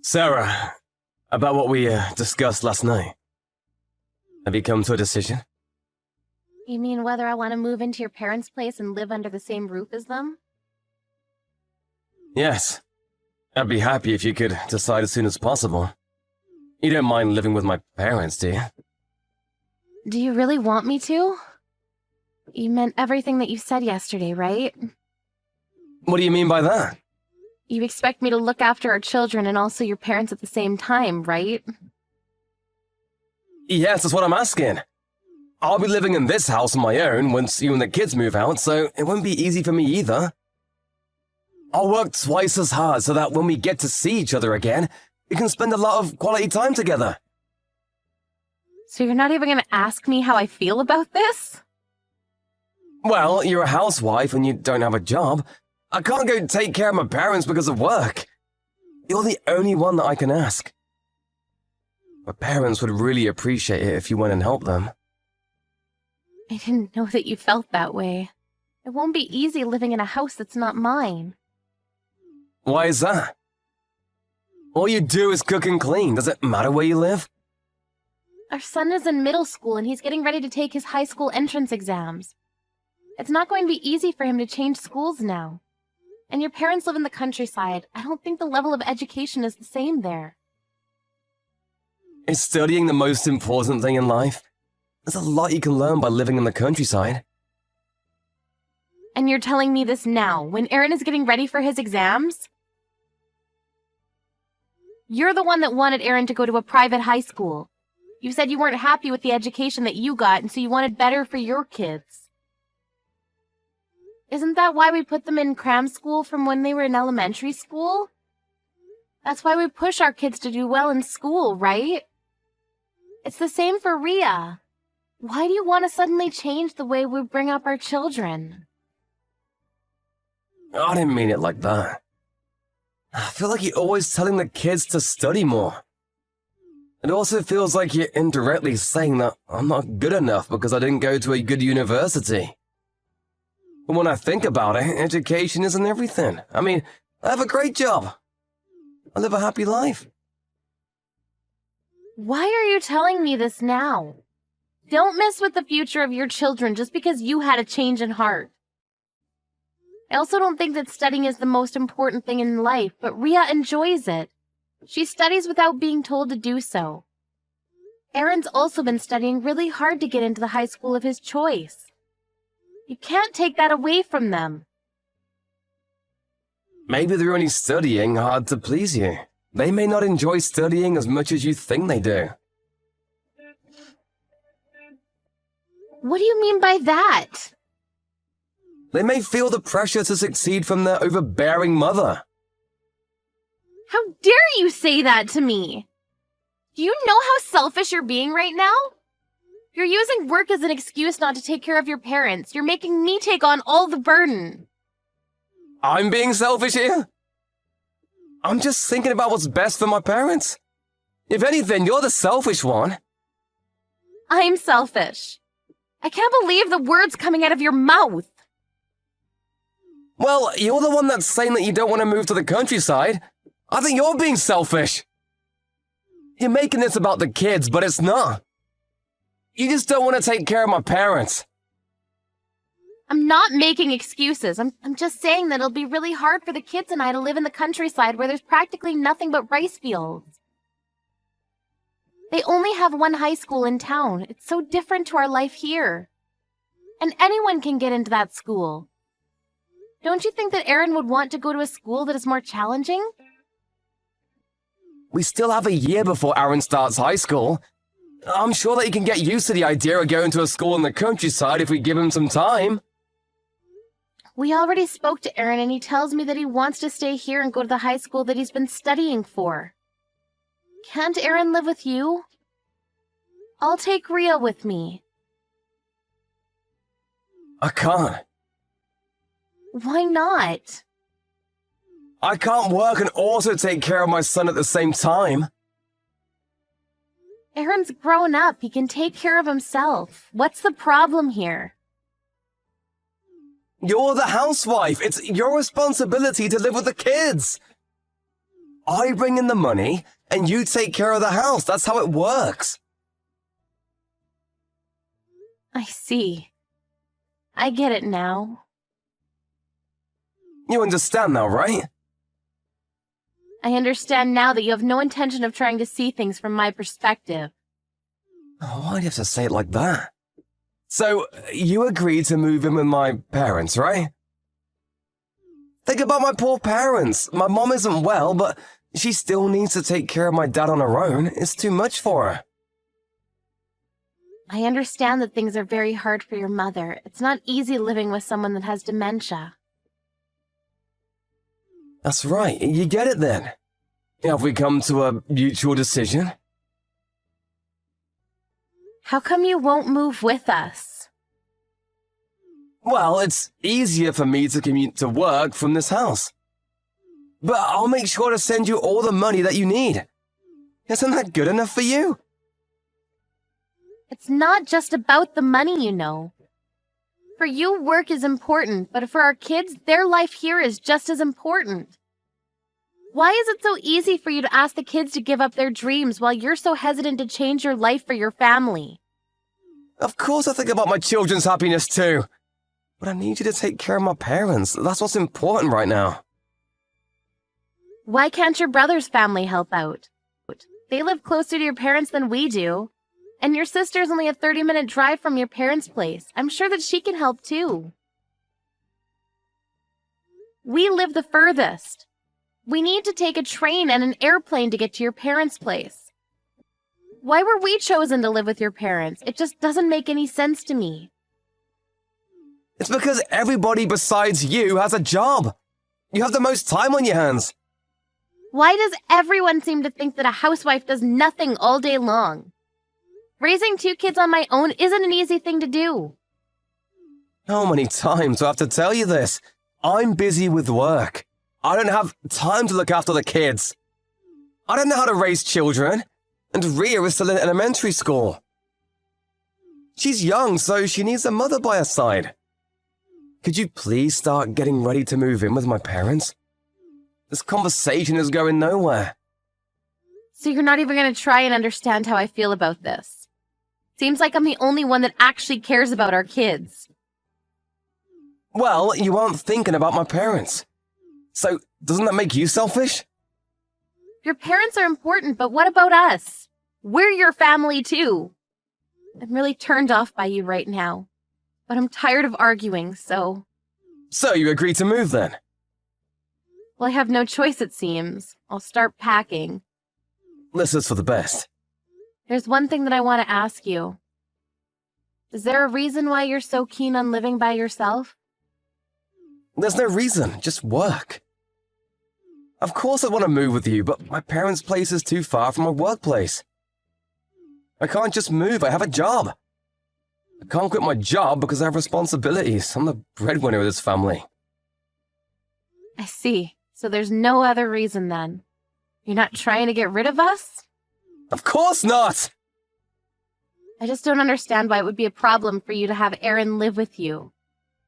Sarah, about what we discussed last night. Have you come to a decision? You mean whether I want to move into your parents' place and live under the same roof as them? Yes. I'd be happy if you could decide as soon as possible. You don't mind living with my parents, do you? Do you really want me to? You meant everything that you said yesterday, right? What do you mean by that? You expect me to look after our children and also your parents at the same time, right? Yes, that's what I'm asking. I'll be living in this house on my own once you and the kids move out, so it won't be easy for me either. I'll work twice as hard so that when we get to see each other again, we can spend a lot of quality time together. So you're not even going to ask me how I feel about this? Well, you're a housewife and you don't have a job. I can't go take care of my parents because of work. You're the only one that I can ask. My parents would really appreciate it if you went and helped them. I didn't know that you felt that way. It won't be easy living in a house that's not mine. Why is that? All you do is cook and clean. Does it matter where you live? Our son is in middle school and he's getting ready to take his high school entrance exams. It's not going to be easy for him to change schools now. And your parents live in the countryside. I don't think the level of education is the same there. Is studying the most important thing in life? There's a lot you can learn by living in the countryside. And you're telling me this now, when Aaron is getting ready for his exams? You're the one that wanted Aaron to go to a private high school. You said you weren't happy with the education that you got, and so you wanted better for your kids. Isn't that why we put them in cram school from when they were in elementary school? That's why we push our kids to do well in school, right? It's the same for Rhea. Why do you want to suddenly change the way we bring up our children? I didn't mean it like that. I feel like you're always telling the kids to study more. It also feels like you're indirectly saying that I'm not good enough because I didn't go to a good university. But when I think about it, education isn't everything. I mean, I have a great job. I live a happy life. Why are you telling me this now? Don't mess with the future of your children just because you had a change in heart. I also don't think that studying is the most important thing in life, but Rhea enjoys it. She studies without being told to do so. Aaron's also been studying really hard to get into the high school of his choice. You can't take that away from them. Maybe they're only studying hard to please you. They may not enjoy studying as much as you think they do. What do you mean by that? They may feel the pressure to succeed from their overbearing mother. How dare you say that to me? Do you know how selfish you're being right now? You're using work as an excuse not to take care of your parents. You're making me take on all the burden. I'm being selfish here? I'm just thinking about what's best for my parents. If anything, you're the selfish one. I'm selfish. I can't believe the words coming out of your mouth. Well, you're the one that's saying that you don't want to move to the countryside. I think you're being selfish. You're making this about the kids, but it's not. You just don't want to take care of my parents. I'm not making excuses. I'm just saying that it'll be really hard for the kids and I to live in the countryside where there's practically nothing but rice fields. They only have one high school in town. It's so different to our life here. And anyone can get into that school. Don't you think that Aaron would want to go to a school that is more challenging? We still have a year before Aaron starts high school. I'm sure that he can get used to the idea of going to a school in the countryside if we give him some time. We already spoke to Aaron and he tells me that he wants to stay here and go to the high school that he's been studying for. Can't Aaron live with you? I'll take Rhea with me. I can't. Why not? I can't work and also take care of my son at the same time. Aaron's grown up. He can take care of himself. What's the problem here? You're the housewife. It's your responsibility to live with the kids. I bring in the money, and you take care of the house. That's how it works. I see. I get it now. You understand now, right? I understand now that you have no intention of trying to see things from my perspective. Oh, why do you have to say it like that? So, you agreed to move in with my parents, right? Think about my poor parents. My mom isn't well, but she still needs to take care of my dad on her own. It's too much for her. I understand that things are very hard for your mother. It's not easy living with someone that has dementia. That's right. You get it then. Have we come to a mutual decision? How come you won't move with us? Well, it's easier for me to commute to work from this house. But I'll make sure to send you all the money that you need. Isn't that good enough for you? It's not just about the money, you know. For you, work is important, but for our kids, their life here is just as important. Why is it so easy for you to ask the kids to give up their dreams while you're so hesitant to change your life for your family? Of course I think about my children's happiness too. But I need you to take care of my parents. That's what's important right now. Why can't your brother's family help out? They live closer to your parents than we do. And your sister's only a 30-minute drive from your parents' place. I'm sure that she can help too. We live the furthest. We need to take a train and an airplane to get to your parents' place. Why were we chosen to live with your parents? It just doesn't make any sense to me. It's because everybody besides you has a job. You have the most time on your hands. Why does everyone seem to think that a housewife does nothing all day long? Raising 2 kids on my own isn't an easy thing to do. How many times do I have to tell you this? I'm busy with work. I don't have time to look after the kids. I don't know how to raise children, and Ria is still in elementary school. She's young, so she needs a mother by her side. Could you please start getting ready to move in with my parents? This conversation is going nowhere. So you're not even going to try and understand how I feel about this. Seems like I'm the only one that actually cares about our kids. Well, you aren't thinking about my parents. So, doesn't that make you selfish? Your parents are important, but what about us? We're your family too. I'm really turned off by you right now. But I'm tired of arguing, so... So you agreed to move then? Well, I have no choice, it seems. I'll start packing. This is for the best. There's one thing that I want to ask you. Is there a reason why you're so keen on living by yourself? There's no reason, just work. Of course I want to move with you, but my parents' place is too far from my workplace. I can't just move, I have a job. I can't quit my job because I have responsibilities. I'm the breadwinner of this family. I see. So there's no other reason then. You're not trying to get rid of us? Of course not! I just don't understand why it would be a problem for you to have Aaron live with you.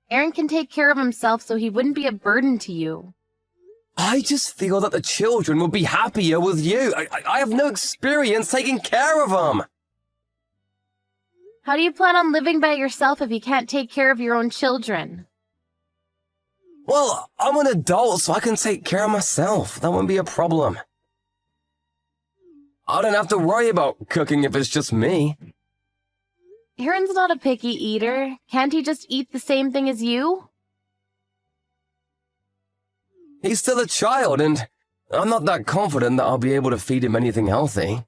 Aaron can take care of himself so he wouldn't be a burden to you. I just feel that the children will be happier with you. I have no experience taking care of them. How do you plan on living by yourself if you can't take care of your own children? Well, I'm an adult, so I can take care of myself. That won't be a problem. I don't have to worry about cooking if it's just me. Aaron's not a picky eater. Can't he just eat the same thing as you? He's still a child, and I'm not that confident that I'll be able to feed him anything healthy.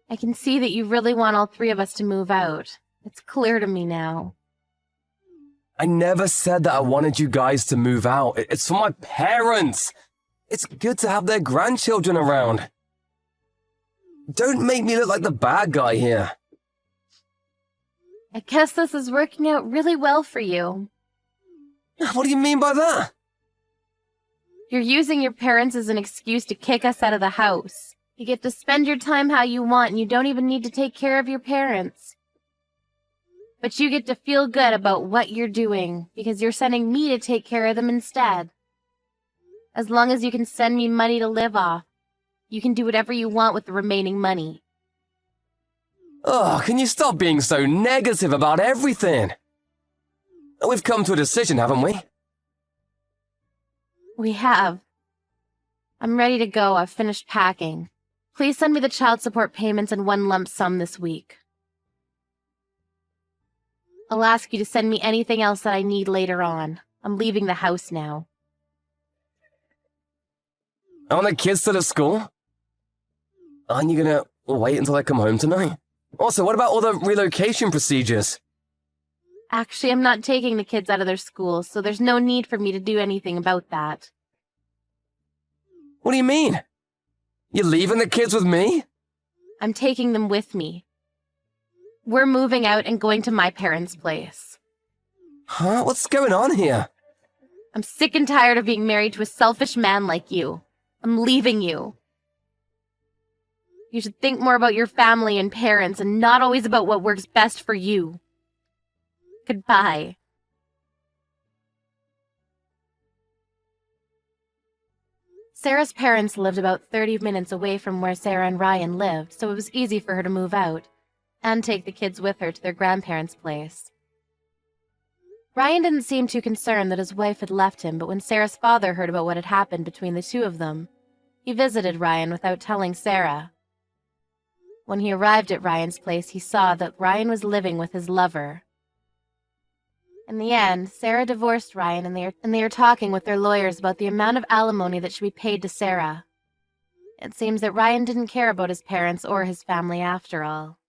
I can see that you really want all 3 of us to move out. It's clear to me now. I never said that I wanted you guys to move out. It's for my parents. It's good to have their grandchildren around. Don't make me look like the bad guy here. I guess this is working out really well for you. What do you mean by that? You're using your parents as an excuse to kick us out of the house. You get to spend your time how you want and you don't even need to take care of your parents. But you get to feel good about what you're doing because you're sending me to take care of them instead. As long as you can send me money to live off, you can do whatever you want with the remaining money. Oh, can you stop being so negative about everything? We've come to a decision, haven't we? We have. I'm ready to go. I've finished packing. Please send me the child support payments in one lump sum this week. I'll ask you to send me anything else that I need later on. I'm leaving the house now. Aren't the kids still at school? Aren't you gonna wait until I come home tonight? Also, what about all the relocation procedures? Actually, I'm not taking the kids out of their school, so there's no need for me to do anything about that. What do you mean? You're leaving the kids with me? I'm taking them with me. We're moving out and going to my parents' place. Huh? What's going on here? I'm sick and tired of being married to a selfish man like you. I'm leaving you. You should think more about your family and parents and not always about what works best for you. Goodbye. Sarah's parents lived about 30 minutes away from where Sarah and Ryan lived, so it was easy for her to move out and take the kids with her to their grandparents' place. Ryan didn't seem too concerned that his wife had left him, but when Sarah's father heard about what had happened between the two of them, he visited Ryan without telling Sarah. When he arrived at Ryan's place, he saw that Ryan was living with his lover. In the end, Sarah divorced Ryan and they are talking with their lawyers about the amount of alimony that should be paid to Sarah. It seems that Ryan didn't care about his parents or his family after all.